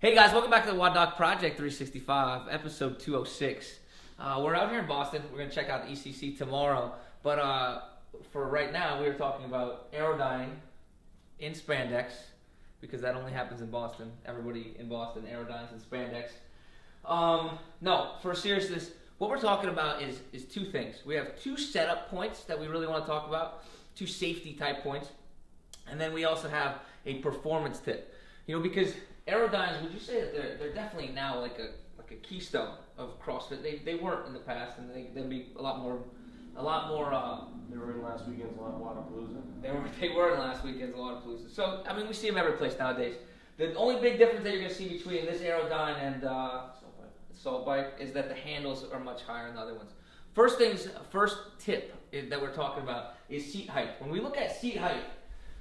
Hey guys, welcome back to the WODdoc Project365, episode 206. We're out here in Boston. We're going to check out the ECC tomorrow. But for right now, we are talking about Airdyne in spandex, because that only happens in Boston. Everybody in Boston, Airdyne's in spandex. No, for seriousness, what we're talking about is two things. We have two setup points that we really want to talk about, two safety type points. And then we also have a performance tip. You know, because Airdynes, would you say that they're definitely now like a keystone of CrossFit? They weren't in the past, and they'll be a lot more. They were in last weekend's WODdoc. They were in last weekend's WODdoc. So I mean, we see them every place nowadays. The only big difference that you're going to see between this Airdyne and Assault Bike is that the handles are much higher than the other ones. First tip that we're talking about is seat height. When we look at seat height,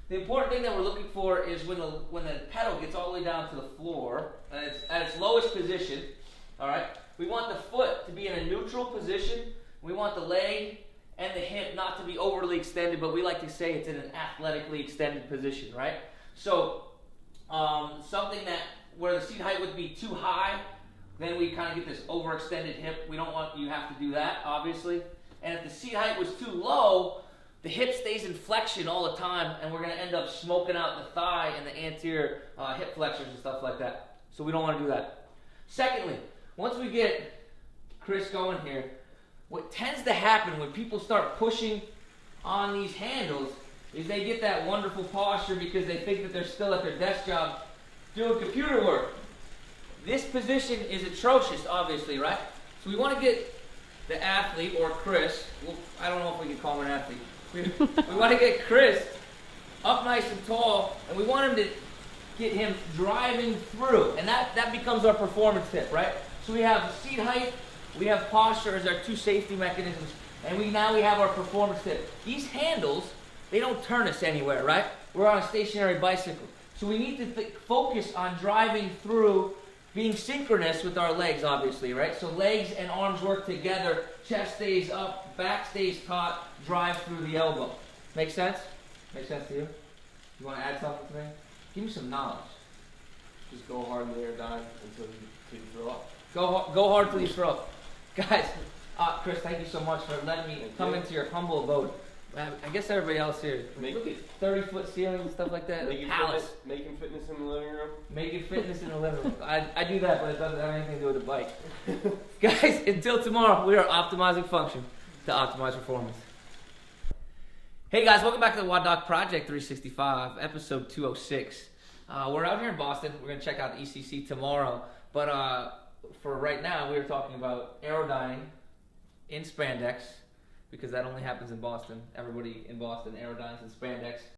the important thing that we're looking for is when the pedal gets all the way down to the floor and it's at its lowest position. All right, we want the foot to be in a neutral position. We want the leg and the hip not to be overly extended, but we like to say it's in an athletically extended position, right? So something that where the seat height would be too high, then we kind of get this overextended hip. We don't want you have to do that, obviously. And if the seat height was too low, the hip stays in flexion all the time, and we're going to end up smoking out the thigh and the anterior hip flexors and stuff like that. So we don't want to do that. Secondly, once we get Chris going here, what tends to happen when people start pushing on these handles is they get that wonderful posture because they think that they're still at their desk job doing computer work. This position is atrocious, obviously, right? So we want to get the athlete, or Chris, well, I don't know if we can call him an athlete. We want to get Chris up nice and tall, and we want him to get him driving through, and that becomes our performance tip, right? So we have seat height, we have posture as our two safety mechanisms, and now we have our performance tip. These handles, they don't turn us anywhere, right? We're on a stationary bicycle, so we need to focus on driving through, being synchronous with our legs, obviously, right? So legs and arms work together, chest stays up, back stays taut, drive through the elbow. Make sense? Make sense to you? You want to add something to me? Give me some knowledge. Just go hard in the Airdyne until you throw up. Go hard till you throw up. Guys, Chris, thank you so much for letting me come into your humble abode. I guess everybody else here, look at 30-foot ceiling and stuff like that. Making fitness in the living room. Making fitness in the living room. I do that, but it doesn't have anything to do with the bike. Guys, until tomorrow, we are optimizing function to optimize performance. Hey guys, welcome back to the WODdoc Project365, episode 206. We're out here in Boston. We're going to check out the ECC tomorrow. But for right now, we are talking about Airdyne in spandex, because that only happens in Boston. Everybody in Boston, Airdyne's in spandex.